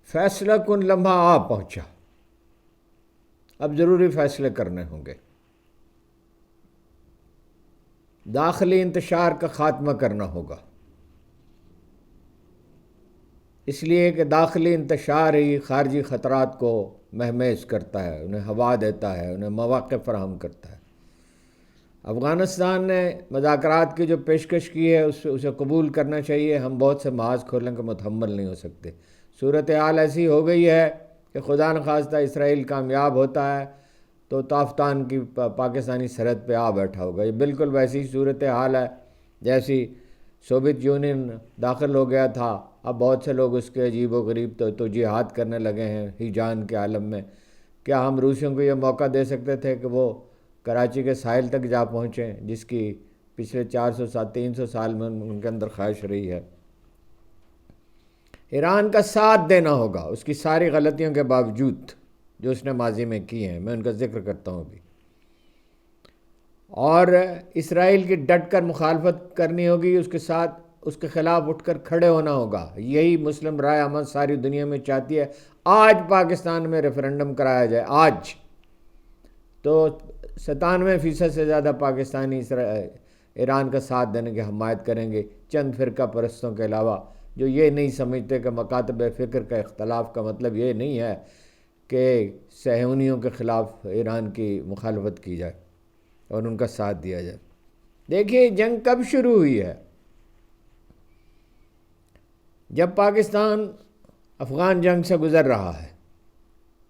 فیصلہ کن لمحہ آ پہنچا، اب ضروری فیصلے کرنے ہوں گے۔ داخلی انتشار کا خاتمہ کرنا ہوگا، اس لیے کہ داخلی انتشار ہی خارجی خطرات کو مہمیز کرتا ہے، انہیں ہوا دیتا ہے، انہیں مواقع فراہم کرتا ہے۔ افغانستان نے مذاکرات کی جو پیشکش کی ہے اسے قبول کرنا چاہیے۔ ہم بہت سے محاذ کھولنے کے متحمل نہیں ہو سکتے۔ صورتحال ایسی ہو گئی ہے کہ خدا نخواستہ اسرائیل کامیاب ہوتا ہے تو تافتان کی پاکستانی سرحد پہ آ بیٹھا ہوگا۔ یہ بالکل ویسی صورتحال ہے جیسی سوویت یونین داخل ہو گیا تھا۔ اب بہت سے لوگ اس کے عجیب و غریب توجیہات کرنے لگے ہیں ہیجان کے عالم میں۔ کیا ہم روسیوں کو یہ موقع دے سکتے تھے کہ وہ کراچی کے ساحل تک جا پہنچیں، جس کی پچھلے 300 سال میں ان کے اندر خواہش رہی ہے؟ ایران کا ساتھ دینا ہوگا اس کی ساری غلطیوں کے باوجود جو اس نے ماضی میں کی ہیں، میں ان کا ذکر کرتا ہوں ابھی۔ اور اسرائیل کی ڈٹ کر مخالفت کرنی ہوگی، اس کے ساتھ اس کے خلاف اٹھ کر کھڑے ہونا ہوگا۔ یہی مسلم رائے عامہ ساری دنیا میں چاہتی ہے۔ آج پاکستان میں ریفرنڈم کرایا جائے، آج تو 97% سے زیادہ پاکستانی ایران کا ساتھ دینے کی حمایت کریں گے، چند فرقہ پرستوں کے علاوہ، جو یہ نہیں سمجھتے کہ مکاتب فکر کا اختلاف کا مطلب یہ نہیں ہے کہ صہیونیوں کے خلاف ایران کی مخالفت کی جائے اور ان کا ساتھ دیا جائے۔ دیکھیے جنگ کب شروع ہوئی ہے؟ جب پاکستان افغان جنگ سے گزر رہا ہے۔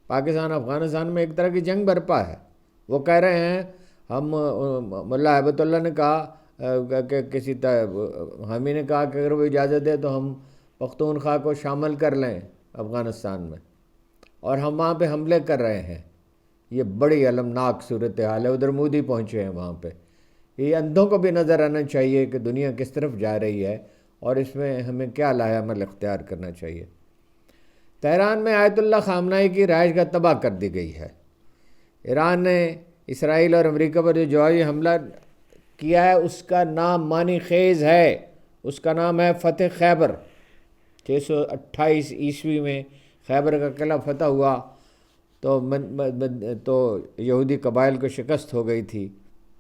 پاکستان افغانستان میں ایک طرح کی جنگ برپا ہے۔ وہ کہہ رہے ہیں، ہم ملا ہیبت اللہ نے کہا کہ کسی حامی نے کہا کہ اگر وہ اجازت دے تو ہم پختونخوا کو شامل کر لیں افغانستان میں، اور ہم وہاں پہ حملے کر رہے ہیں۔ یہ بڑی المناک صورتحال ہے۔ ادھر مودی پہنچے ہیں وہاں پہ۔ یہ اندھوں کو بھی نظر آنا چاہیے کہ دنیا کس طرف جا رہی ہے اور اس میں ہمیں کیا لائحہ عمل اختیار کرنا چاہیے۔ تہران میں آیت اللہ خامنہئی کی رہائش گاہ تباہ کر دی گئی ہے۔ ایران نے اسرائیل اور امریکہ پر جو جوابی حملہ کیا ہے اس کا نام معنی خیز ہے، اس کا نام ہے فتح خیبر۔ 628 عیسوی میں خیبر کا قلعہ فتح ہوا تو یہودی قبائل کو شکست ہو گئی تھی۔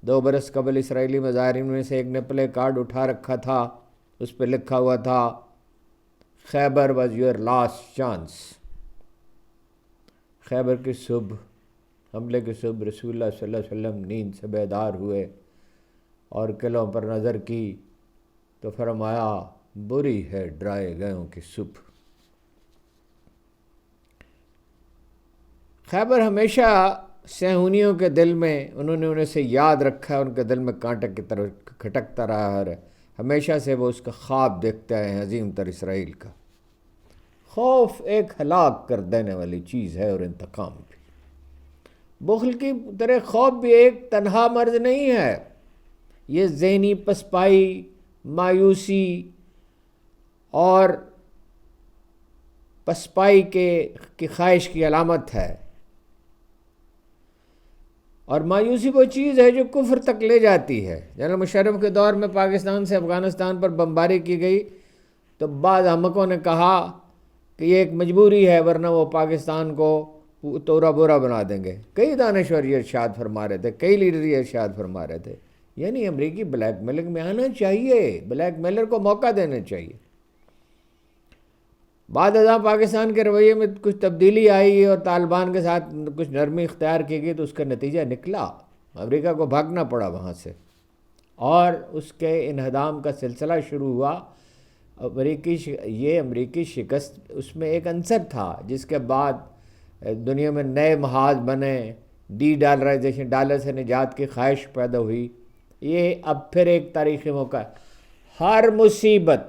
2 برس قبل اسرائیلی مظاہرین میں سے ایک نے پلے کارڈ اٹھا رکھا تھا، اس پہ لکھا ہوا تھا خیبر واز یور لاسٹ چانس۔ خیبر کی صبح، حملے کی صبح، رسول اللہ صلی اللہ علیہ وسلم نیند سے بیدار ہوئے اور قلعوں پر نظر کی تو فرمایا بری ہے ڈرائے گئوں کی صبح۔ خیبر ہمیشہ صہیونیوں کے دل میں انہیں اسے یاد رکھا ہے، ان کے دل میں کانٹے کی طرح کھٹکتا رہا ہے۔ ہمیشہ سے وہ اس کا خواب دیکھتے آئے ہیں، عظیم تر اسرائیل کا۔ خوف ایک ہلاک کر دینے والی چیز ہے اور انتقام بھی۔ بخل کی طرح خوف بھی ایک تنہا مرض نہیں ہے، یہ ذہنی پسپائی، مایوسی اور پسپائی کی خواہش کی علامت ہے۔ اور مایوسی وہ چیز ہے جو کفر تک لے جاتی ہے۔ جنرل مشرف کے دور میں پاکستان سے افغانستان پر بمباری کی گئی تو بعض احمقوں نے کہا کہ یہ ایک مجبوری ہے ورنہ وہ پاکستان کو تورا بورا بنا دیں گے۔ کئی دانشور یہ ارشاد فرما رہے تھے، کئی لیڈر یہ ارشاد فرما رہے تھے۔ یعنی امریکی بلیک میلنگ میں آنا چاہیے، بلیک میلر کو موقع دینا چاہیے۔ بعد ازاں پاکستان کے رویے میں کچھ تبدیلی آئی اور طالبان کے ساتھ کچھ نرمی اختیار کی گئی تو اس کا نتیجہ نکلا، امریکہ کو بھاگنا پڑا وہاں سے اور اس کے انہدام کا سلسلہ شروع ہوا۔ امریکی شکست اس میں ایک عنصر تھا، جس کے بعد دنیا میں نئے محاذ بنے، ڈی ڈالرائزیشن، ڈالر سے نجات کی خواہش پیدا ہوئی۔ یہ اب پھر ایک تاریخی موقع ہے۔ ہر مصیبت،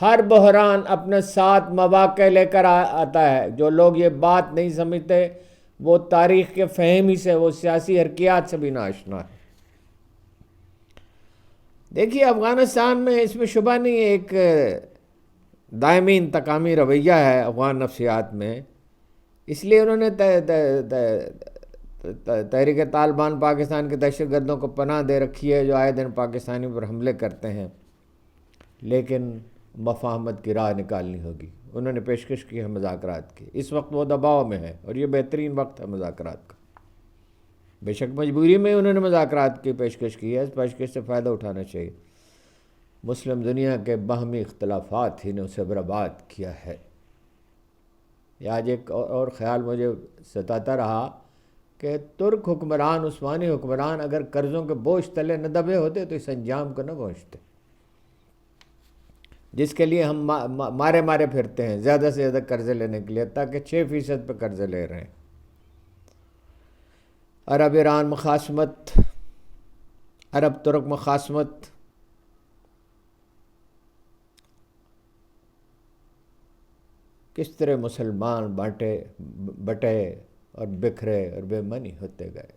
ہر بحران اپنے ساتھ مواقع لے کر آتا ہے۔ جو لوگ یہ بات نہیں سمجھتے وہ تاریخ کے فہمی سے، وہ سیاسی حرکیات سے بھی ناآشنا ہے۔ دیکھیے افغانستان میں اس میں شبہ نہیں، ایک دائمی انتقامی رویہ ہے افغان نفسیات میں۔ اس لیے انہوں نے تحریک طالبان پاکستان کے دہشت گردوں کو پناہ دے رکھی ہے جو آئے دن پاکستانی پر حملے کرتے ہیں، لیکن مفاہمت کی راہ نکالنی ہوگی۔ انہوں نے پیشکش کی ہے مذاکرات کی. اس وقت وہ دباؤ میں ہے اور یہ بہترین وقت ہے مذاکرات کا. بے شک مجبوری میں انہوں نے مذاکرات کی پیشکش کی ہے، اس پیشکش سے فائدہ اٹھانا چاہیے. مسلم دنیا کے باہمی اختلافات ہی نے اسے برباد کیا ہے. یہ آج ایک اور خیال مجھے ستاتا رہا کہ ترک حکمران، عثمانی حکمران اگر قرضوں کے بوجھ تلے نہ دبے ہوتے تو اس انجام کو نہ پہنچتے جس کے لیے ہم مارے پھرتے ہیں زیادہ سے زیادہ قرضے لینے کے لیے، تاکہ 6% پہ قرضے لے رہے ہیں. عرب ایران مخاصمت، عرب ترک مخاصمت کس طرح مسلمان بٹے اور بکھرے اور بے معنی ہوتے گئے.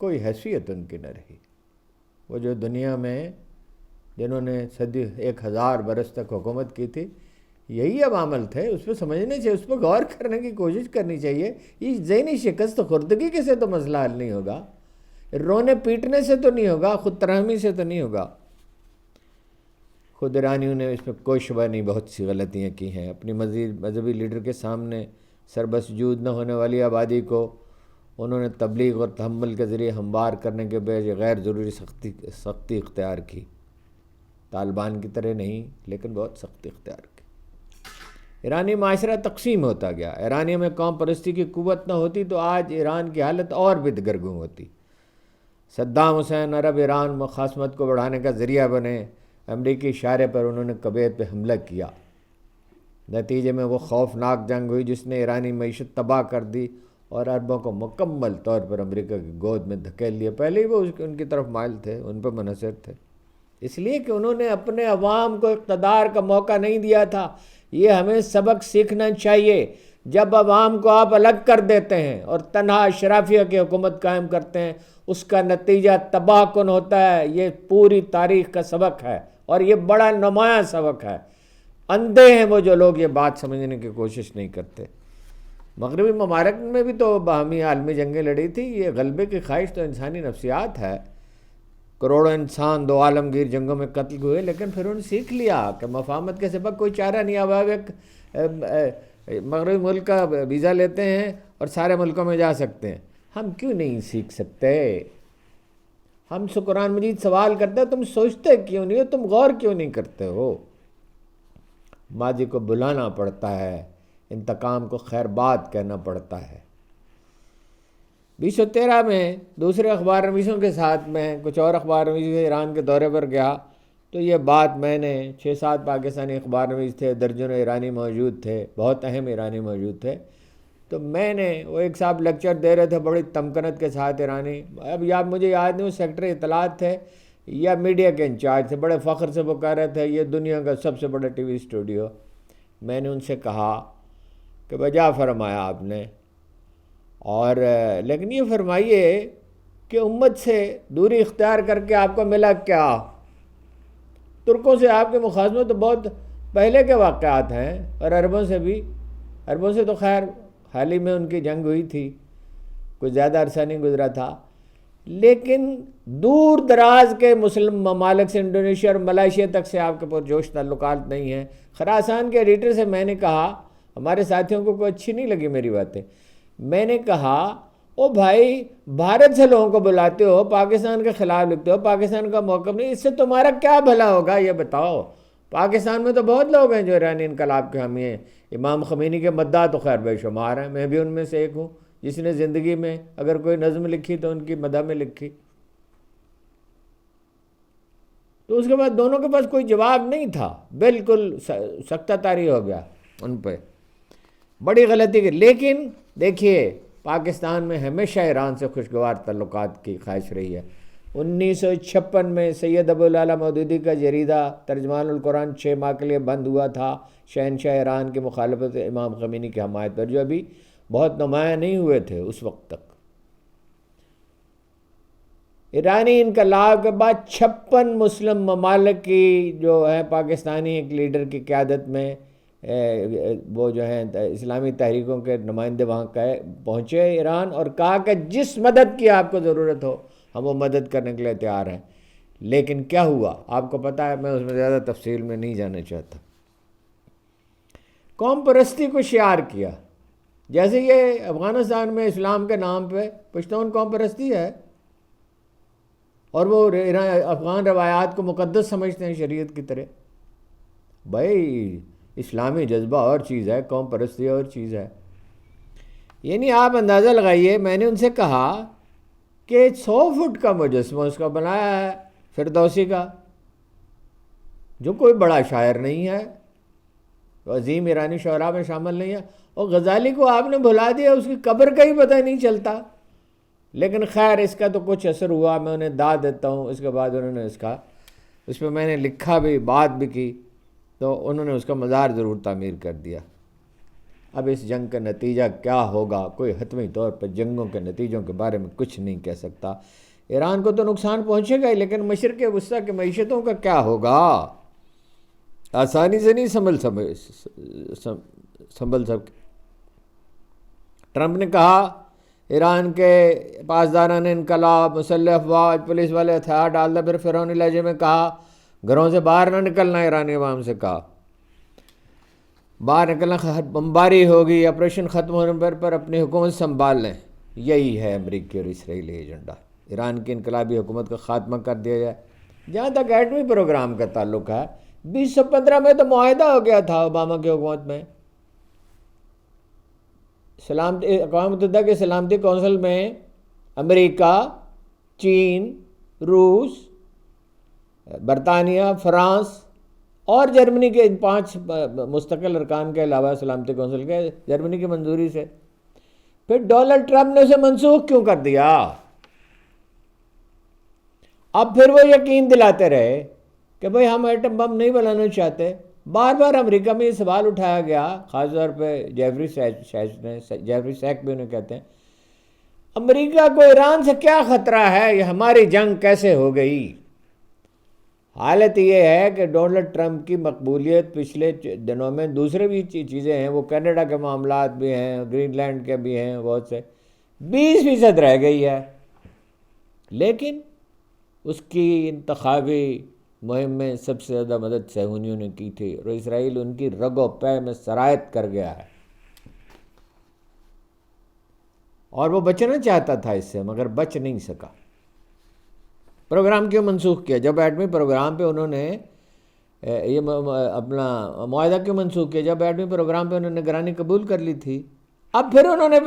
کوئی حیثیت ان کی نہ رہی. وہ جو دنیا میں جنہوں نے 1000 برس تک حکومت کی تھی، یہی اب عمل تھے. اس پہ سمجھنے چاہیے، اس پہ غور کرنے کی کوشش کرنی چاہیے. یہ ذہنی شکست خوردگی کے سے تو مسئلہ حل نہیں ہوگا، رونے پیٹنے سے تو نہیں ہوگا، خود ترحمی سے تو نہیں ہوگا. خود ایرانیوں نے اس میں کوئی شبہ نہیں بہت سی غلطیاں کی ہیں. اپنی مذہبی لیڈر کے سامنے سربسجود نہ ہونے والی آبادی کو انہوں نے تبلیغ اور تحمل کے ذریعے ہموار کرنے کے بجائے غیر ضروری سختی اختیار کی. طالبان کی طرح نہیں، لیکن بہت سختی اختیار کی. ایرانی معاشرہ تقسیم ہوتا گیا. ایرانیوں میں قوم پرستی کی قوت نہ ہوتی تو آج ایران کی حالت اور بھی دگرگوں ہوتی. صدام حسین عرب ایران مخاصمت کو بڑھانے کا ذریعہ بنے. امریکی اشارے پر انہوں نے کویت پہ حملہ کیا. نتیجے میں وہ خوفناک جنگ ہوئی جس نے ایرانی معیشت تباہ کر دی اور عربوں کو مکمل طور پر امریکہ کی گود میں دھکیل لیا. پہلے ہی وہ ان کی طرف مائل تھے، ان پہ منحصر تھے، اس لیے کہ انہوں نے اپنے عوام کو اقتدار کا موقع نہیں دیا تھا. یہ ہمیں سبق سیکھنا چاہیے. جب عوام کو آپ الگ کر دیتے ہیں اور تنہا اشرافیہ کی حکومت قائم کرتے ہیں، اس کا نتیجہ تباہ کن ہوتا ہے. یہ پوری تاریخ کا سبق ہے اور یہ بڑا نمایاں سبق ہے. اندھے ہیں وہ جو لوگ یہ بات سمجھنے کی کوشش نہیں کرتے. مغربی ممالک میں بھی تو باہمی عالمی جنگیں لڑی تھی. یہ غلبے کی خواہش تو انسانی نفسیات ہے. کروڑوں انسان 2 عالمگیر جنگوں میں قتل ہوئے، لیکن پھر انہوں نے سیکھ لیا کہ مفاہمت کے سبب کوئی چارہ نہیں. اب ایک مغربی ملک کا ویزا لیتے ہیں اور سارے ملکوں میں جا سکتے ہیں. ہم کیوں نہیں سیکھ سکتے؟ ہم سے قرآن مجید سوال کرتے تم سوچتے کیوں نہیں ہو؟ تم غور کیوں نہیں کرتے ہو؟ ماضی کو بلانا پڑتا ہے، انتقام کو خیر بات کہنا پڑتا ہے. 2013 میں دوسرے اخبار نویسوں کے ساتھ میں کچھ اور اخبار نویسوں سے ایران کے دورے پر گیا تو یہ بات میں نے 6-7 پاکستانی اخبار نویس تھے، درجنوں ایرانی موجود تھے، بہت اہم ایرانی موجود تھے. تو میں نے وہ ایک صاحب لیکچر دے رہے تھے بڑی تمکنت کے ساتھ ایرانی. اب مجھے یاد نہیں وہ سیکٹری اطلاعات تھے یا میڈیا کے انچارج تھے. بڑے فخر سے وہ کہہ رہے تھے یہ دنیا کا سب سے بڑا ٹی وی اسٹوڈیو. میں نے ان سے کہا کہ بجا فرمایا آپ نے، اور لیکن یہ فرمائیے کہ امت سے دوری اختیار کر کے آپ کو ملا کیا؟ ترکوں سے آپ کے مخاصمت تو بہت پہلے کے واقعات ہیں، اور عربوں سے تو خیر حال ہی میں ان کی جنگ ہوئی تھی، کوئی زیادہ عرصہ نہیں گزرا تھا. لیکن دور دراز کے مسلم ممالک سے انڈونیشیا اور ملائیشیا تک سے آپ کے پرجوش تعلقات نہیں ہیں. خراسان کے ایڈیٹر سے میں نے کہا، ہمارے ساتھیوں کو کوئی اچھی نہیں لگی میری باتیں، میں نے کہا او بھائی بھارت سے لوگوں کو بلاتے ہو، پاکستان کے خلاف لکھتے ہو، پاکستان کا موقف نہیں، اس سے تمہارا کیا بھلا ہوگا یہ بتاؤ. پاکستان میں تو بہت لوگ ہیں جو ایرانی انقلاب کے حامی ہیں. امام خمینی کے مداح تو خیر بے شمار ہیں، میں بھی ان میں سے ایک ہوں جس نے زندگی میں اگر کوئی نظم لکھی تو ان کی مداح میں لکھی. تو اس کے بعد دونوں کے پاس کوئی جواب نہیں تھا، بالکل سکتہ طاری ہو گیا ان پہ، بڑی غلطی کی. لیکن دیکھیے پاکستان میں ہمیشہ ایران سے خوشگوار تعلقات کی خواہش رہی ہے. 1956 میں سید ابو العلا مودودی کا جریدہ ترجمان القرآن 6 ماہ کے لیے بند ہوا تھا شہنشاہ ایران کی مخالفت امام خمینی کی حمایت پر، جو ابھی بہت نمایاں نہیں ہوئے تھے اس وقت تک. ایرانی انقلاب کے بعد 56 مسلم ممالک کی جو ہے پاکستانی ایک لیڈر کی قیادت میں وہ جو ہیں اسلامی تحریکوں کے نمائندے وہاں پہنچے ایران، اور کہا کہ جس مدد کی آپ کو ضرورت ہو ہم وہ مدد کرنے کے لیے تیار ہیں. لیکن کیا ہوا آپ کو پتہ ہے، میں اس میں زیادہ تفصیل میں نہیں جانا چاہتا۔ قوم پرستی کو شعار کیا، جیسے یہ افغانستان میں اسلام کے نام پہ پشتون قوم پرستی ہے، اور وہ افغان روایات کو مقدس سمجھتے ہیں شریعت کی طرح۔ بھائی اسلامی جذبہ اور چیز ہے، قوم پرستی اور چیز ہے۔ یعنی آپ اندازہ لگائیے، میں نے ان سے کہا کہ 100 فٹ کا مجسمہ اس کا بنایا ہے فردوسی کا، جو کوئی بڑا شاعر نہیں ہے، عظیم ایرانی شعراء میں شامل نہیں ہے، اور غزالی کو آپ نے بھلا دیا، اس کی قبر کا ہی پتہ نہیں چلتا۔ لیکن خیر اس کا تو کچھ اثر ہوا، میں انہیں داد دیتا ہوں۔ اس کے بعد انہوں نے اس پہ میں نے لکھا بھی، بات بھی کی، تو انہوں نے اس کا مزار ضرور تعمیر کر دیا۔ اب اس جنگ کا نتیجہ کیا ہوگا، کوئی حتمی طور پر جنگوں کے نتیجوں کے بارے میں کچھ نہیں کہہ سکتا۔ ایران کو تو نقصان پہنچے گا ہی، لیکن مشرق وسطیٰ کی معیشتوں کا کیا ہوگا؟ آسانی سے نہیں سنبھل سکتے۔ ٹرمپ نے کہا ایران کے پاسداران انقلاب، مسلح افواج، پولیس والے ہتھیار ڈال دیں، پھر فرعونی لہجے میں کہا گھروں سے باہر نہ نکلنا، ایرانی عوام سے کہا باہر نکلنا بمباری ہوگی، آپریشن ختم ہونے پر اپنی حکومت سنبھال لیں۔ یہی ہے امریکی اور اسرائیلی ایجنڈا، ایران کی انقلابی حکومت کا خاتمہ کر دیا جائے۔ جہاں تک ایٹمی پروگرام کا تعلق ہے، 2015 میں تو معاہدہ ہو گیا تھا اوباما کی حکومت میں، اقوام متحدہ کے سلامتی کونسل میں امریکہ، چین، روس، برطانیہ، فرانس اور جرمنی کے ان 5 مستقل ارکان کے علاوہ سلامتی کونسل کے جرمنی کی منظوری سے۔ پھر ڈونلڈ ٹرمپ نے اسے منسوخ کیوں کر دیا؟ اب پھر وہ یقین دلاتے رہے کہ بھئی ہم ایٹم بم نہیں بنانا چاہتے۔ بار بار امریکہ میں یہ سوال اٹھایا گیا، خاص طور پہ جیفری سیک بھی انہیں کہتے ہیں، امریکہ کو ایران سے کیا خطرہ ہے، یہ ہماری جنگ کیسے ہو گئی؟ حالت یہ ہے کہ ڈونلڈ ٹرمپ کی مقبولیت پچھلے دنوں میں دوسرے بھی چیزیں ہیں، وہ کینیڈا کے معاملات بھی ہیں، گرین لینڈ کے بھی ہیں، بہت سے 20% رہ گئی ہے، لیکن اس کی انتخابی مہم میں سب سے زیادہ مدد صہیونیوں نے کی تھی، اور اسرائیل ان کی رگ و پے میں سرایت کر گیا ہے، اور وہ بچنا چاہتا تھا اس سے مگر بچ نہیں سکا۔ پروگرام کیوں منسوخ کیا؟ جب ایٹمی پروگرام پہ انہوں نے یہ اپنا معاہدہ کیوں منسوخ کیا؟ جب ایٹمی پروگرام پہ انہوں نے نگرانی قبول کر لی تھی۔ اب پھر انہوں نے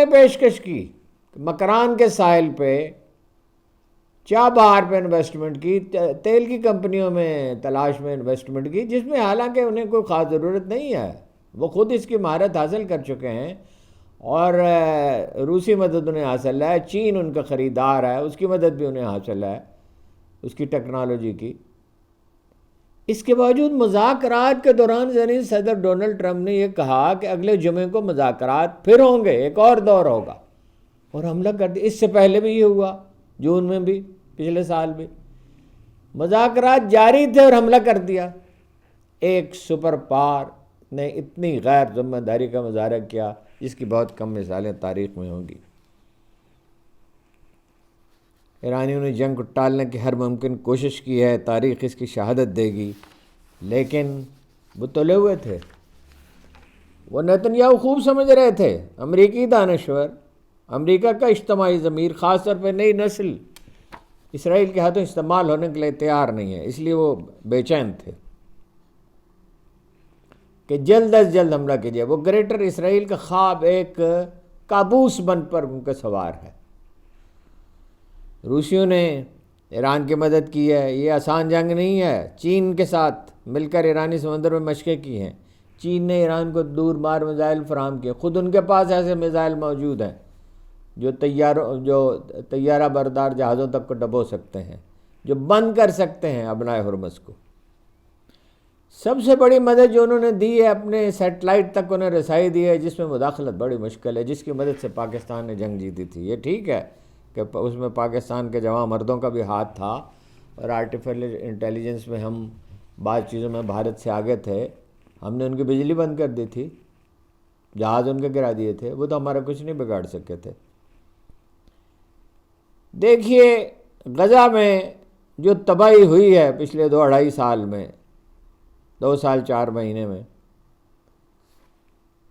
پیشکش کی مکران کے ساحل پہ، چابہار پہ انویسٹمنٹ کی، تیل کی کمپنیوں میں تلاش میں انویسٹمنٹ کی، جس میں حالانکہ انہیں کوئی خاص ضرورت نہیں ہے، وہ خود اس کی مہارت حاصل کر چکے ہیں، اور روسی مدد انہیں حاصل ہے، چین ان کا خریدار ہے، اس کی مدد بھی انہیں حاصل ہے، اس کی ٹیکنالوجی کی۔ اس کے باوجود مذاکرات کے دوران صدر ڈونلڈ ٹرمپ نے یہ کہا کہ اگلے جمعے کو مذاکرات پھر ہوں گے، ایک اور دور ہوگا، اور حملہ کر دیا۔ اس سے پہلے بھی یہ ہوا، جون میں بھی، پچھلے سال بھی مذاکرات جاری تھے اور حملہ کر دیا۔ ایک سپر پاور نے اتنی غیر ذمہ داری کا مظاہرہ کیا جس کی بہت کم مثالیں تاریخ میں ہوں گی۔ ایرانیوں نے جنگ کو ٹالنے کی ہر ممکن کوشش کی ہے، تاریخ اس کی شہادت دے گی، لیکن وہ تلے ہوئے تھے۔ وہ نیتنیاہو خوب سمجھ رہے تھے، امریکی دانشور، امریکہ کا اجتماعی ضمیر، خاص طور پہ نئی نسل اسرائیل کے ہاتھوں استعمال ہونے کے لیے تیار نہیں ہے، اس لیے وہ بے چین تھے کہ جلد از جلد حملہ کیجیے۔ وہ گریٹر اسرائیل کا خواب ایک کابوس بن پر ان کا سوار ہے۔ روسیوں نے ایران کی مدد کی ہے، یہ آسان جنگ نہیں ہے۔ چین کے ساتھ مل کر ایرانی سمندر میں مشقیں کی ہیں، چین نے ایران کو دور مار میزائل فراہم کیے، خود ان کے پاس ایسے میزائل موجود ہیں جو طیارہ بردار جہازوں تک کو ڈبو سکتے ہیں، جو بند کر سکتے ہیں ابنائے ہرمز کو۔ سب سے بڑی مدد جو انہوں نے دی ہے، اپنے سیٹلائٹ تک انہیں رسائی دی ہے، جس میں مداخلت بڑی مشکل ہے، جس کی مدد سے پاکستان نے جنگ جیتی تھی۔ یہ ٹھیک ہے کہ اس میں پاکستان کے جوان مردوں کا بھی ہاتھ تھا، اور آرٹیفیشل انٹیلیجنس میں ہم بعض چیزوں میں بھارت سے آگے تھے۔ ہم نے ان کی بجلی بند کر دی تھی، جہاز ان کے گرا دیے تھے، وہ تو ہمارا کچھ نہیں بگاڑ سکے تھے۔ دیکھیے غزہ میں جو تباہی ہوئی ہے پچھلے 2-2.5 سال میں، 2 سال 4 مہینے میں،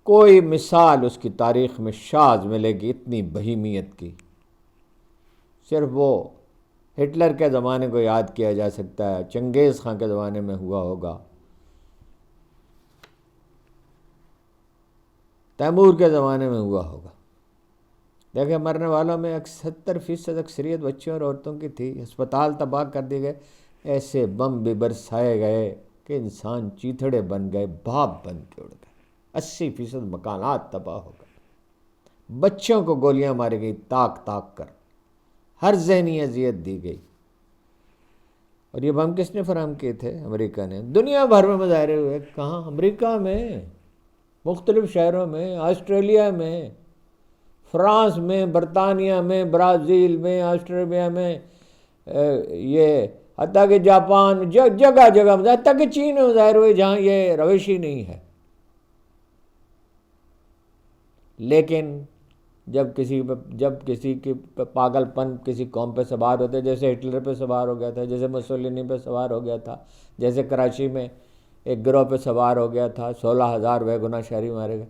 کوئی مثال اس کی تاریخ میں شاذ ملے گی اتنی بہیمیت کی۔ صرف وہ ہٹلر کے زمانے کو یاد کیا جا سکتا ہے، چنگیز خان کے زمانے میں ہوا ہوگا، تیمور کے زمانے میں ہوا ہوگا۔ دیکھیں مرنے والوں میں 70% اکثریت بچوں اور عورتوں کی تھی، ہسپتال تباہ کر دیے گئے، ایسے بم بھی برسائے گئے کہ انسان چیتھڑے بن گئے، بھاپ بن کے اڑ گئے، 80% مکانات تباہ ہو گئے، بچوں کو گولیاں ماری گئی تاک تاک کر، ہر ذہنی اذیت دی گئی۔ اور یہ بم کس نے فراہم کیے تھے؟ امریکہ نے۔ دنیا بھر میں مظاہرے ہوئے، کہاں؟ امریکہ میں، مختلف شہروں میں، آسٹریلیا میں، فرانس میں، برطانیہ میں، برازیل میں، آسٹریلیا میں، یہ حتیٰ کہ جاپان، جگہ جگہ، حتیٰ کہ چین میں مظاہرے ہوئے جہاں یہ روش ہی نہیں ہے۔ لیکن جب کسی کی پاگل پن کسی قوم پہ سوار ہوتے، جیسے ہٹلر پہ سوار ہو گیا تھا، جیسے مسولینی پہ سوار ہو گیا تھا، جیسے کراچی میں ایک گروہ پہ سوار ہو گیا تھا، 16,000 بے گناہ شہری مارے گئے،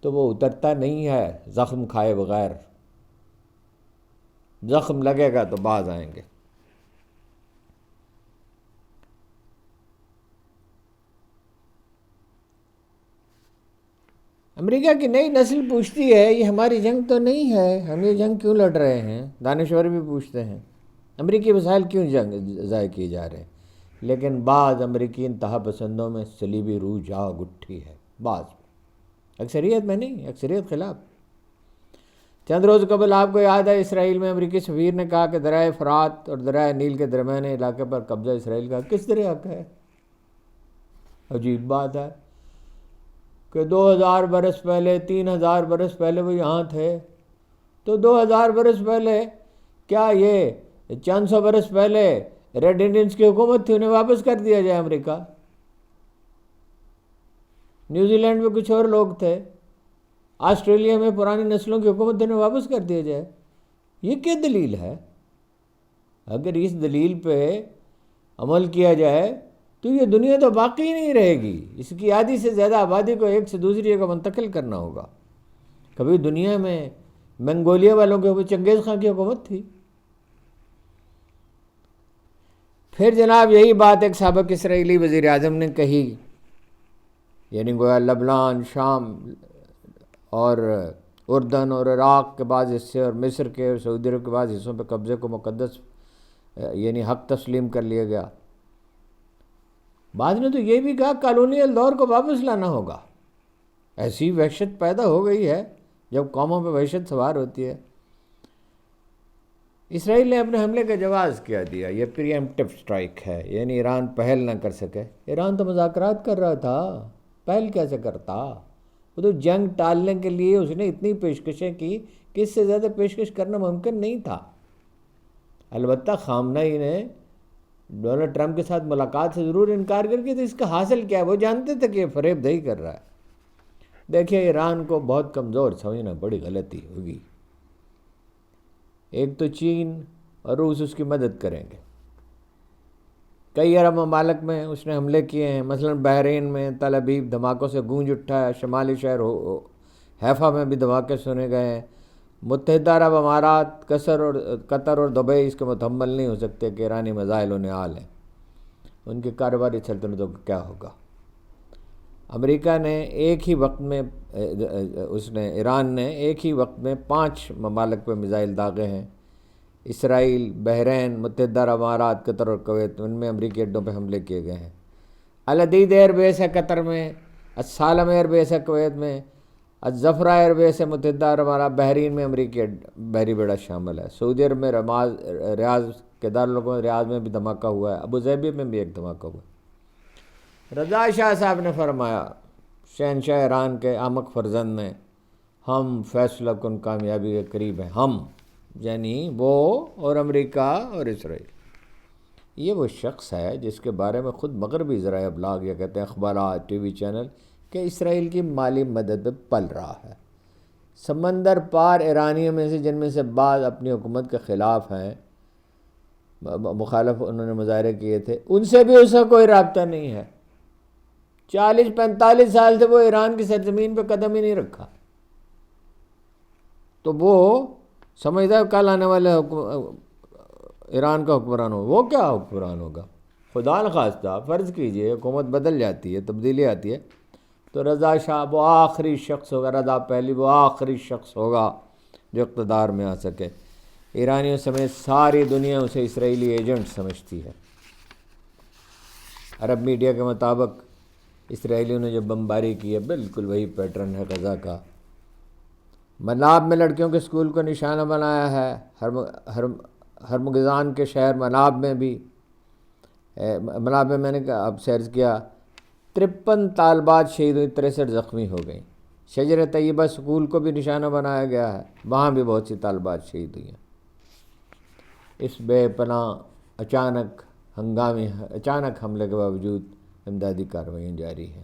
تو وہ اترتا نہیں ہے زخم کھائے بغیر۔ زخم لگے گا تو باز آئیں گے۔ امریکہ کی نئی نسل پوچھتی ہے یہ ہماری جنگ تو نہیں ہے، ہم یہ جنگ کیوں لڑ رہے ہیں؟ دانشور بھی پوچھتے ہیں امریکی وسائل کیوں جنگ ضائع کیے جا رہے ہیں؟ لیکن بعض امریکی انتہا پسندوں میں صلیبی روح جاگ اٹھی ہے، بعض، اکثریت میں نہیں، اکثریت خلاف۔ چند روز قبل آپ کو یاد ہے اسرائیل میں امریکی سفیر نے کہا کہ دریائے فرات اور دریائے نیل کے درمیانے علاقے پر قبضہ اسرائیل کا کس دریا کا ہے؟ عجیب بات ہے کہ 2000 برس پہلے، 3000 برس پہلے وہ یہاں تھے، تو 2000 برس پہلے کیا یہ چند سو برس پہلے ریڈ انڈینز کی حکومت تھی، انہیں واپس کر دیا جائے امریکہ؟ نیوزی لینڈ میں کچھ اور لوگ تھے، آسٹریلیا میں پرانی نسلوں کی حکومت انہیں واپس کر دیا جائے؟ یہ کیا دلیل ہے؟ اگر اس دلیل پہ عمل کیا جائے تو یہ دنیا تو باقی نہیں رہے گی، اس کی آدھی سے زیادہ آبادی کو ایک سے دوسری جگہ منتقل کرنا ہوگا۔ کبھی دنیا میں منگولیا والوں کے اوپر چنگیز خان کی حکومت تھی۔ پھر جناب یہی بات ایک سابق اسرائیلی وزیر اعظم نے کہی، یعنی گویا لبنان، شام اور اردن اور عراق کے بعض حصے اور مصر کے اور سعودی عرب کے بعض حصوں پہ قبضے کو مقدس یعنی حق تسلیم کر لیا گیا۔ بعد نے تو یہ بھی کہا کالونیل دور کو واپس لانا ہوگا۔ ایسی وحشت پیدا ہو گئی ہے جب قوموں پہ وحشت سوار ہوتی ہے۔ اسرائیل نے اپنے حملے کا جواز کیا دیا، یہ پری ایمپٹیو سٹرائک ہے، یعنی ایران پہل نہ کر سکے۔ ایران تو مذاکرات کر رہا تھا، پہل کیسے کرتا؟ وہ تو جنگ ٹالنے کے لیے اس نے اتنی پیشکشیں کی کہ اس سے زیادہ پیشکش کرنا ممکن نہیں تھا۔ البتہ خامنہ ای نے ڈونلڈ ٹرمپ کے ساتھ ملاقات سے ضرور انکار کر کے، تو اس کا حاصل کیا ہے؟ وہ جانتے تھے کہ یہ فریب دہی کر رہا ہے۔ دیکھیے ایران کو بہت کمزور سمجھنا بڑی غلطی ہوگی۔ ایک تو چین اور روس اس کی مدد کریں گے، کئی عرب ممالک میں اس نے حملے کیے ہیں، مثلا بحرین میں تل ابیب دھماکوں سے گونج اٹھا ہے، شمالی شہر حیفا میں بھی دھماکے سنے گئے ہیں۔ متحدہ عرب امارات، قطر اور دبئی اس کے متحمل نہیں ہو سکتے کہ ایرانی میزائل انہیں آل ہیں، ان کی کاروباری سلطنتوں کا کیا ہوگا؟ امریکہ نے ایک ہی وقت میں ایران نے ایک ہی وقت میں 5 ممالک پہ میزائل داغے ہیں، اسرائیل، بحرین، متحدہ عرب امارات، قطر اور کویت، ان میں امریکی اڈوں پہ حملے کیے گئے ہیں۔ العدید ایئر بیس ہے قطر میں، السالم ایئر بیس ہے کویت میں، الظفرہ ایئر بیس ہے متحدہ عرب امارات، بحرین میں امریکی بحری بیڑا شامل ہے، سعودی عرب میں ریاض کے دارالحکومت ریاض میں بھی دھماکہ ہوا ہے، ابوظہبی میں بھی ایک دھماکہ ہوا ہے۔ رضا شاہ صاحب نے فرمایا، شہنشاہ ایران کے احمق فرزند نے، ہم فیصلہ کن کامیابی کے قریب ہیں، ہم یعنی وہ اور امریکہ اور اسرائیل۔ یہ وہ شخص ہے جس کے بارے میں خود مغربی ذرائع ابلاغ یہ کہتے ہیں، اخبارات، ٹی وی چینل، کہ اسرائیل کی مالی مدد پہ پل رہا ہے۔ سمندر پار ایرانیوں میں سے، جن میں سے بعض اپنی حکومت کے خلاف ہیں، مخالف انہوں نے مظاہرے کیے تھے، ان سے بھی اس کا کوئی رابطہ نہیں ہے۔ 40-45 سال سے وہ ایران کی سرزمین پہ قدم ہی نہیں رکھا، تو وہ سمجھتا ہے کل آنے والے ایران کا حکمران ہو، وہ کیا حکمران ہوگا؟ خدا نخواستہ فرض کیجئے حکومت بدل جاتی ہے، تبدیلی آتی ہے، تو رضا شاہ وہ آخری شخص ہوگا، رضا پہلی وہ آخری شخص ہوگا جو اقتدار میں آ سکے۔ ایرانیوں سمیت ساری دنیا اسے اسرائیلی ایجنٹ سمجھتی ہے۔ عرب میڈیا کے مطابق اسرائیلیوں نے جو بمباری کی ہے بالکل وہی پیٹرن ہے غزہ کا۔ مناب میں لڑکیوں کے اسکول کو نشانہ بنایا ہے، ہرمغزان کے شہر مناب میں بھی، مناب میں نے اب سرچ کیا 53 طالبات شہید ہوئی، 63 زخمی ہو گئیں۔ شجر طیبہ اسکول کو بھی نشانہ بنایا گیا ہے، وہاں بھی بہت سی طالبات شہید ہوئی ہیں۔ اس بے پناہ اچانک حملے کے باوجود امدادی کارروائیاں جاری ہیں۔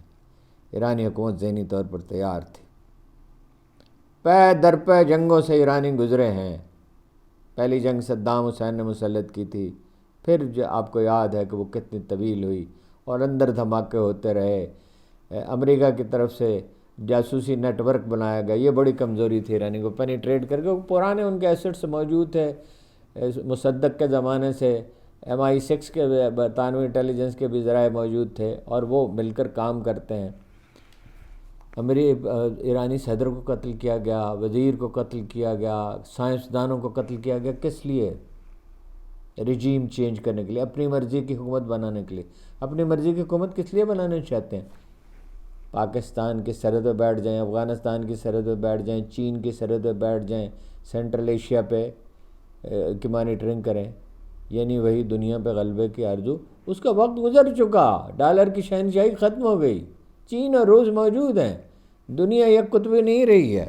ایرانی حکومت ذہنی طور پر تیار تھی، پے در پے جنگوں سے ایرانی گزرے ہیں۔ پہلی جنگ صدام حسین نے مسلط کی تھی، پھر جو آپ کو یاد ہے کہ وہ کتنی طویل ہوئی اور اندر دھماکے ہوتے رہے، امریکہ کی طرف سے جاسوسی نیٹ ورک بنایا گیا، یہ بڑی کمزوری تھی ایرانی کو پینیٹریٹ کر کے، پرانے ان کے ایسٹس موجود تھے مصدق کے زمانے سے، MI6 کے برطانوی انٹیلیجنس کے بھی ذرائع موجود تھے، اور وہ مل کر کام کرتے ہیں۔ ایرانی صدر کو قتل کیا گیا، وزیر کو قتل کیا گیا، سائنسدانوں کو قتل کیا گیا، کس لیے؟ رجیم چینج کرنے کے لیے، اپنی مرضی کی حکومت بنانے کے لیے۔ اپنی مرضی کی حکومت کس لیے بنانا چاہتے ہیں؟ پاکستان کی سرحد پہ بیٹھ جائیں، افغانستان کی سرحد پہ بیٹھ جائیں، چین کی سرحد پہ بیٹھ جائیں، سینٹرل ایشیا پہ کی مانیٹرنگ کریں، یعنی وہی دنیا پہ غلبے کی آرزو۔ اس کا وقت گزر چکا، ڈالر کی شہنشاہی ختم ہو گئی، چین اور روس موجود ہیں، دنیا یک قطبی نہیں رہی ہے۔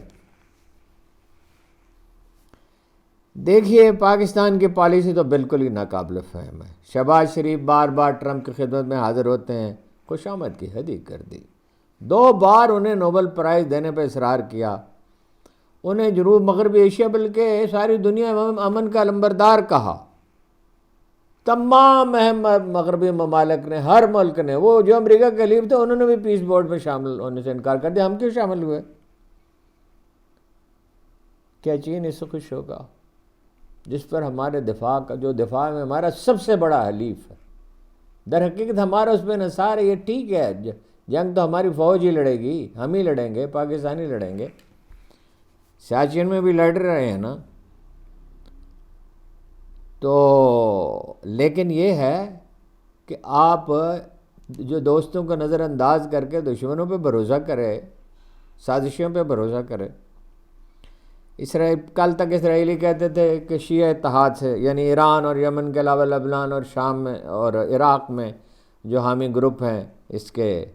دیکھیے پاکستان کی پالیسی تو بالکل ہی ناقابل فہم ہے۔ شہباز شریف بار بار ٹرمپ کی خدمت میں حاضر ہوتے ہیں، خوش آمد کی حد ہی کر دی، 2 بار انہیں نوبل پرائز دینے پہ اصرار کیا، انہیں جنوب مغربی ایشیا بلکہ ساری دنیا میں امن کا علمبردار کہا۔ تمام اہم مغربی ممالک نے، ہر ملک نے، وہ جو امریکہ کے قریب تھے انہوں نے بھی پیس بورڈ میں شامل ہونے سے انکار کر دیا۔ ہم کیوں شامل ہوئے؟ کیا چین اس سے خوش ہوگا جس پر ہمارے دفاع کا، جو دفاع میں ہمارا سب سے بڑا حلیف ہے؟ در حقیقت ہمارا اس پہ انحصار ہے۔ یہ ٹھیک ہے جنگ تو ہماری فوج ہی لڑے گی، ہم ہی لڑیں گے، پاکستانی لڑیں گے، سیاچن میں بھی لڑ رہے ہیں نا۔ تو لیکن یہ ہے کہ آپ جو دوستوں کو نظر انداز کر کے دشمنوں پہ بھروسہ کرے، سازشوں پہ بھروسہ کرے۔ کل تک اسرائیلی کہتے تھے کہ شیعہ اتحاد سے، یعنی ایران اور یمن کے علاوہ لبنان اور شام میں اور عراق میں جو حامی گروپ ہیں اس کے،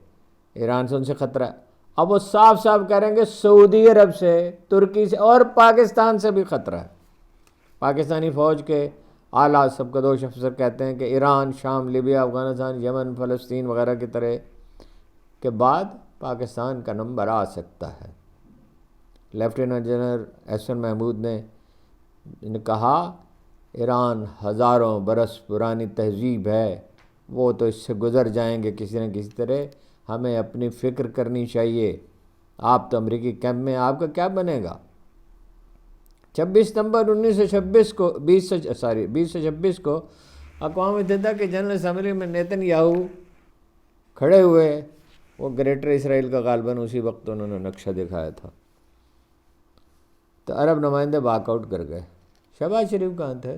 ایران سے ان سے خطرہ ہے۔ اب وہ صاف صاف کہہ رہے ہیں کہ سعودی عرب سے، ترکی سے اور پاکستان سے بھی خطرہ ہے۔ پاکستانی فوج کے اعلیٰ سبکدوش افسر کہتے ہیں کہ ایران، شام، لیبیا، افغانستان، یمن، فلسطین وغیرہ کی طرح کے بعد پاکستان کا نمبر آ سکتا ہے۔ لیفٹیننٹ جنرل احسن محمود نے کہا ایران ہزاروں برس پرانی تہذیب ہے، وہ تو اس سے گزر جائیں گے کسی نہ کسی طرح، ہمیں اپنی فکر کرنی چاہیے۔ آپ تو امریکی کیمپ میں، آپ کا کیا بنے گا؟ 26 ستمبر 2026 کو اقوام متحدہ کے جنرل اسمبلی میں نیتن یاہو کھڑے ہوئے، وہ گریٹر اسرائیل کا غالباً اسی وقت انہوں نے نقشہ دکھایا تھا، تو عرب نمائندے واک آؤٹ کر گئے۔ شہباز شریف کہاں تھے؟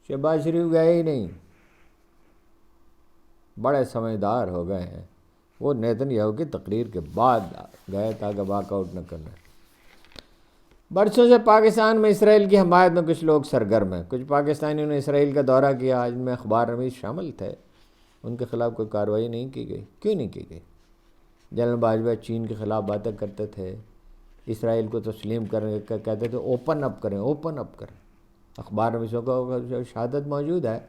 شہباز شریف گئے ہی نہیں، بڑے سمجھدار ہو گئے ہیں، وہ نیتن یاہو کی تقریر کے بعد گئے تاکہ واک آؤٹ نہ کرنا۔ برسوں سے پاکستان میں اسرائیل کی حمایت میں کچھ لوگ سرگرم ہیں۔ کچھ پاکستانیوں نے اسرائیل کا دورہ کیا، جن میں اخبار نویس شامل تھے، ان کے خلاف کوئی کارروائی نہیں کی گئی۔ کیوں نہیں کی گئی؟ جنرل باجوہ چین کے خلاف باتیں کرتے تھے، اسرائیل کو تسلیم کرنے کا کہتے تھے، اوپن اپ کریں، اوپن اپ کریں۔ اخبار نویسوں کا شہادت موجود ہے۔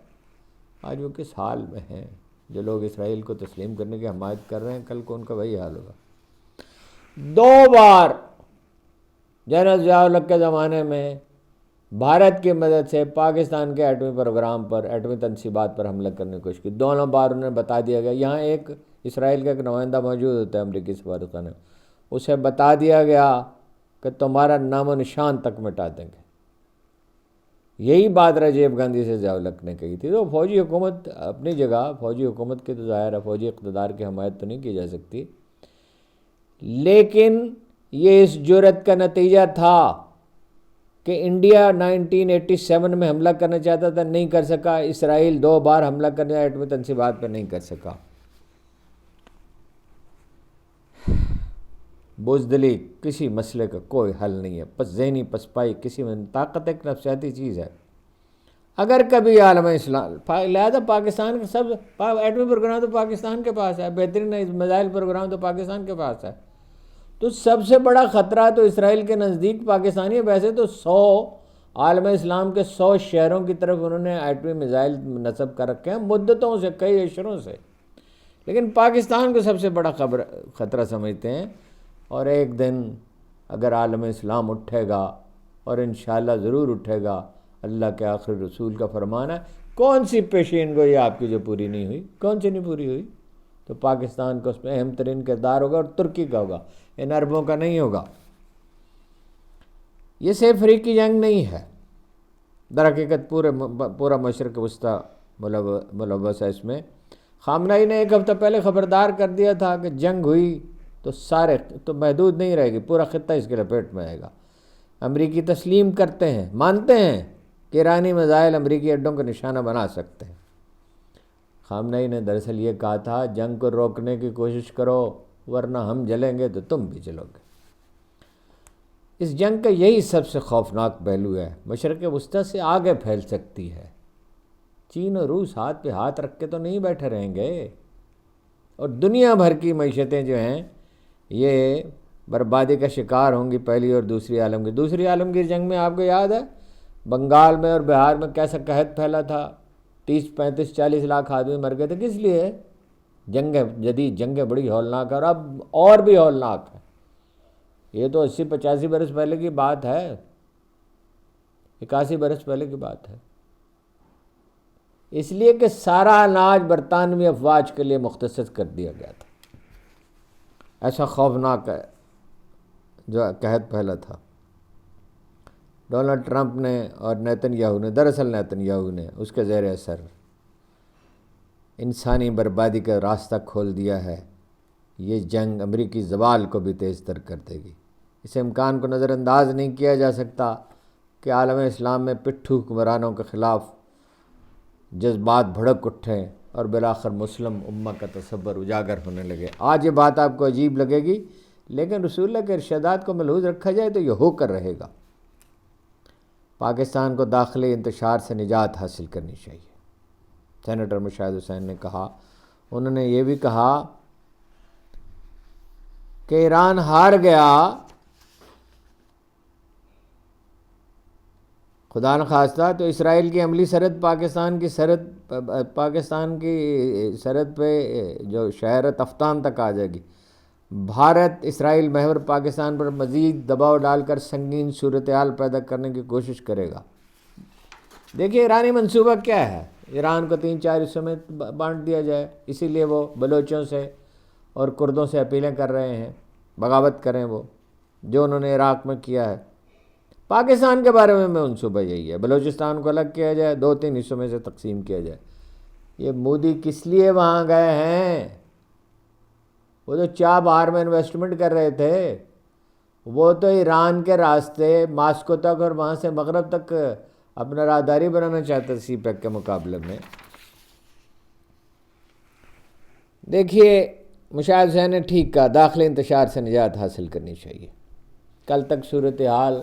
آج وہ کس حال میں ہیں؟ جو لوگ اسرائیل کو تسلیم کرنے کی حمایت کر رہے ہیں، کل کو ان کا وہی حال ہوگا۔ 2 بار جنرل ضیاء الحق کے زمانے میں بھارت کی مدد سے پاکستان کے ایٹمی پروگرام پر، ایٹمی تنصیبات پر حملہ کرنے کی کوشش کی. دونوں بار انہیں بتا دیا گیا، یہاں ایک اسرائیل کا ایک نمائندہ موجود ہوتا ہے امریکی سفارتخانے، اسے بتا دیا گیا کہ تمہارا نام و نشان تک مٹا دیں گے. یہی بات راجیو گاندھی سے ضیاء الحق نے کہی تھی. تو فوجی حکومت اپنی جگہ، فوجی حکومت کی تو ظاہر ہے فوجی اقتدار کی حمایت تو نہیں کی جا سکتی، لیکن یہ اس جرأت کا نتیجہ تھا کہ انڈیا 1987 میں حملہ کرنا چاہتا تھا، نہیں کر سکا. اسرائیل 2 بار حملہ کرنے ایٹمی تنصیبات پہ نہیں کر سکا. بزدلی کسی مسئلے کا کوئی حل نہیں ہے. پس ذہنی پسپائی کسی میں، طاقت ایک نفسیاتی چیز ہے. اگر کبھی عالم اسلام، لہذا پاکستان کا سب ایٹمی پروگرام تو پاکستان کے پاس ہے، بہترین میزائل پروگرام تو پاکستان کے پاس ہے. تو سب سے بڑا خطرہ تو اسرائیل کے نزدیک پاکستانی ہے. ویسے تو 100 عالم اسلام کے 100 شہروں کی طرف انہوں نے ایٹمی میزائل نصب کر رکھے ہیں مدتوں سے، کئی عشروں سے، لیکن پاکستان کو سب سے بڑا خطرہ سمجھتے ہیں. اور ایک دن اگر عالم اسلام اٹھے گا، اور انشاءاللہ ضرور اٹھے گا، اللہ کے آخری رسول کا فرمان ہے، کون سی پیشین گوئی آپ کی جو پوری نہیں ہوئی؟ کون سی نہیں پوری ہوئی؟ تو پاکستان کا اس میں اہم ترین کردار ہوگا، اور ترکی کا ہوگا، ان عربوں کا نہیں ہوگا. یہ صرف افریقی جنگ نہیں ہے، در حقیقت پورا مشرق وسطیٰ ملوث ہے اس میں. خامنہئی نے ایک ہفتہ پہلے خبردار کر دیا تھا کہ جنگ ہوئی تو محدود نہیں رہے گی، پورا خطہ اس کے لپیٹ میں آئے گا. امریکی تسلیم کرتے ہیں، مانتے ہیں کہ ایرانی میزائل امریکی اڈوں کو نشانہ بنا سکتے ہیں. خامنہئی نے دراصل یہ کہا تھا، جنگ کو روکنے کی کوشش کرو ورنہ ہم جلیں گے تو تم بھی جلو گے. اس جنگ کا یہی سب سے خوفناک پہلو ہے. مشرق وسطیٰ سے آگے پھیل سکتی ہے. چین اور روس ہاتھ پہ ہاتھ رکھ کے تو نہیں بیٹھے رہیں گے، اور دنیا بھر کی معیشتیں جو ہیں یہ بربادی کا شکار ہوں گی. پہلی اور دوسری عالمگیر جنگ میں آپ کو یاد ہے بنگال میں اور بہار میں کیسا قحط پھیلا تھا، 30 35 40 لاکھ آدمی مر گئے تھے. کس لیے؟ جدید جنگیں بڑی ہولناک ہے، اور اب اور بھی ہولناک ہے. یہ تو 80 85 برس پہلے کی بات ہے، 81 برس پہلے کی بات ہے. اس لیے کہ سارا اناج برطانوی افواج کے لیے مختص کر دیا گیا تھا. ایسا خوفناک ہے جو قحط پھیلا تھا. ڈونلڈ ٹرمپ نے اور دراصل نیتن یاہو نے اس کے زیر اثر انسانی بربادی کا راستہ کھول دیا ہے. یہ جنگ امریکی زوال کو بھی تیز تر کر دے گی. اس امکان کو نظر انداز نہیں کیا جا سکتا کہ عالم اسلام میں پٹھو حکمرانوں کے خلاف جذبات بھڑک اٹھیں اور بالآخر مسلم امہ کا تصور اجاگر ہونے لگے. آج یہ بات آپ کو عجیب لگے گی، لیکن رسول اللہ کے ارشادات کو ملحوظ رکھا جائے تو یہ ہو کر رہے گا. پاکستان کو داخلی انتشار سے نجات حاصل کرنی چاہیے. سینیٹر مشاہد حسین نے کہا. انہوں نے یہ بھی کہا کہ ایران ہار گیا، خدا نخواستہ تو اسرائیل کی عملی سرحد پاکستان کی سرحد پہ جو شہر تفتان تک آ جائے گی. بھارت اسرائیل محور پاکستان پر مزید دباؤ ڈال کر سنگین صورتحال پیدا کرنے کی کوشش کرے گا. دیکھیے ایرانی منصوبہ کیا ہے، ایران کو 3-4 حصوں میں بانٹ دیا جائے. اسی لیے وہ بلوچوں سے اور کردوں سے اپیلیں کر رہے ہیں بغاوت کریں، وہ جو انہوں نے عراق میں کیا ہے. پاکستان کے بارے میں منصوبہ یہی ہے، بلوچستان کو الگ کیا جائے، 2-3 حصوں میں سے تقسیم کیا جائے. یہ مودی کس لیے وہاں گئے ہیں؟ وہ تو چابہار میں انویسٹمنٹ کر رہے تھے. وہ تو ایران کے راستے ماسکو تک اور وہاں سے مغرب تک اپنا راہداری بنانا چاہتا سی پیک کے مقابلے میں. دیکھیے مشاہد حسین نے ٹھیک کہا، داخلی انتشار سے نجات حاصل کرنی چاہیے. کل تک صورتحال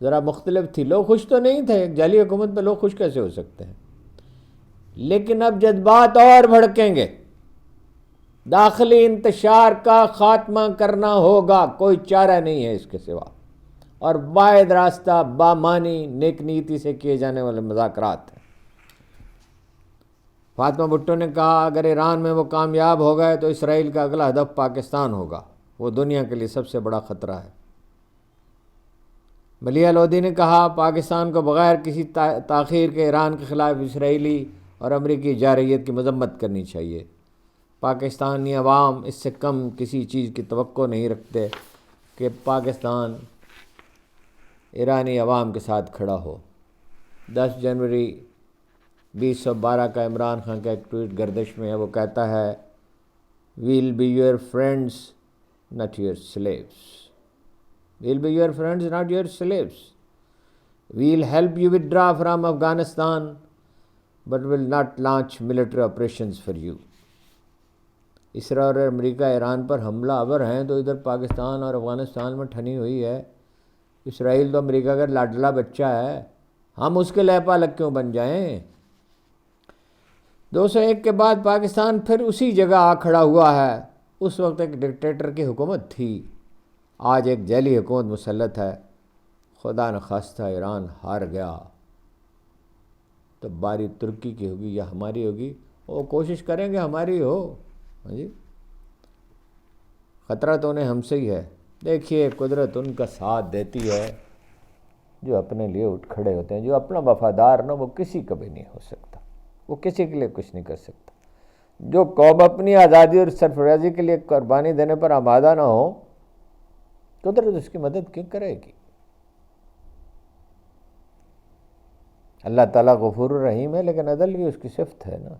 ذرا مختلف تھی، لوگ خوش تو نہیں تھے. ایک جعلی حکومت پہ لوگ خوش کیسے ہو سکتے ہیں؟ لیکن اب جذبات اور بھڑکیں گے. داخلی انتشار کا خاتمہ کرنا ہوگا، کوئی چارہ نہیں ہے اس کے سوا، اور واحد راستہ بامانی نیک نیتی سے کیے جانے والے مذاکرات ہیں. فاطمہ بھٹو نے کہا اگر ایران میں وہ کامیاب ہو گئے تو اسرائیل کا اگلا ہدف پاکستان ہوگا. وہ دنیا کے لیے سب سے بڑا خطرہ ہے۔ ملیح لودھی نے کہا پاکستان کو بغیر کسی تاخیر کے ایران کے خلاف اسرائیلی اور امریکی جارحیت کی مذمت کرنی چاہیے۔ پاکستانی عوام اس سے کم کسی چیز کی توقع نہیں رکھتے کہ پاکستان ایرانی عوام کے ساتھ کھڑا ہو۔ 10 جنوری 2012 کا عمران خان کا ایک ٹویٹ گردش میں ہے، وہ کہتا ہے we'll be your friends not your slaves, we'll be your friends not your slaves, we'll help you withdraw from Afghanistan but will not launch military operations for you. اسرائیل اور امریکہ ایران پر حملہ آور ہیں تو ادھر پاکستان اور افغانستان میں ٹھنی ہوئی ہے۔ اسرائیل تو امریکہ کا لاڈلا بچہ ہے، ہم اس کے لیپا لگ کیوں بن جائیں؟ 201 کے بعد پاکستان پھر اسی جگہ آ کھڑا ہوا ہے۔ اس وقت ایک ڈکٹیٹر کی حکومت تھی، آج ایک ذیلی حکومت مسلط ہے۔ خدا نخواستہ ایران ہار گیا تو باری ترکی کی ہوگی یا ہماری ہوگی، وہ کوشش کریں گے ہماری ہو۔ جی خطرہ تو انہیں ہم سے ہی ہے۔ دیکھیے قدرت ان کا ساتھ دیتی ہے جو اپنے لیے اٹھ کھڑے ہوتے ہیں۔ جو اپنا وفادار نہ وہ کسی کا بھی نہیں ہو سکتا، وہ کسی کے لیے کچھ نہیں کر سکتا۔ جو قوم اپنی آزادی اور سرفرازی کے لیے قربانی دینے پر آمادہ نہ ہو، قدرت اس کی مدد کیوں کرے گی؟ اللہ تعالیٰ غفور الرحیم ہے، لیکن عدل بھی اس کی صفت ہے نا۔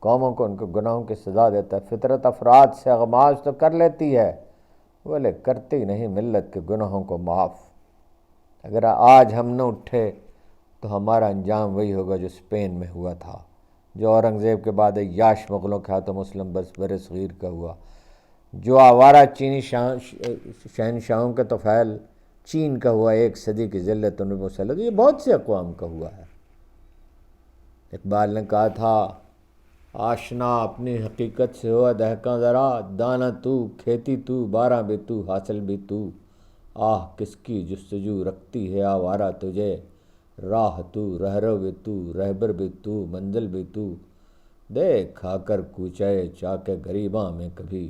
قوموں کو ان کے گناہوں کی سزا دیتا ہے۔ فطرت افراد سے اغماض تو کر لیتی ہے، بولے کرتی نہیں ملت کے گناہوں کو معاف۔ اگر آج ہم نہ اٹھے تو ہمارا انجام وہی ہوگا جو اسپین میں ہوا تھا، جو اورنگزیب کے بعد عیاش مغلوں کے ہاتھوں مسلم برصغیر کا ہوا، جو آوارہ چینی شہنشاہوں کے طفیل چین کا ہوا، 1 صدی کی ذلت ان پر مسلط، یہ بہت سے اقوام کا ہوا ہے۔ اقبال نے کہا تھا آشنا اپنی حقیقت سے ہوا دہکاں ذرا، دانا تو کھیتی تو بارہ بھی تو حاصل بھی تو، آہ کس کی جستجو رکھتی ہے آوارہ تجھے، راہ تو رہرو بھی تو رہبر بھی تو منزل بھی تو، دیکھ آ کر کوچے چاکے غریباں میں کبھی،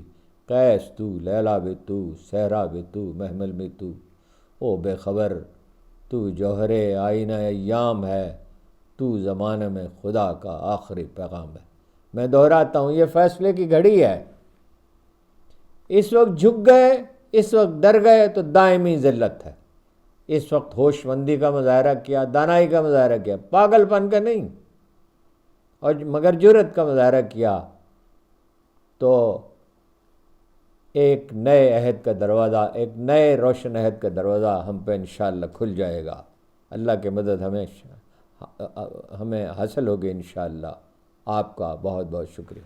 قیس تو لیلا بھی تو صحرا بھی تو محمل بھی تو، او بے خبر تو جوہر آئینہ ایام ہے، تو زمانے میں خدا کا آخری پیغام ہے۔ میں دہراتا ہوں یہ فیصلے کی گھڑی ہے۔ اس وقت جھک گئے، اس وقت ڈر گئے تو دائمی ذلت ہے۔ اس وقت ہوش مندی کا مظاہرہ کیا، دانائی کا مظاہرہ کیا، پاگل پن کا نہیں، اور مگر جرت کا مظاہرہ کیا تو ایک نئے عہد کا دروازہ، ایک نئے روشن عہد کا دروازہ ہم پہ انشاءاللہ کھل جائے گا۔ اللہ کی مدد ہمیں حاصل ہوگی انشاءاللہ۔ آپ کا بہت بہت شکریہ۔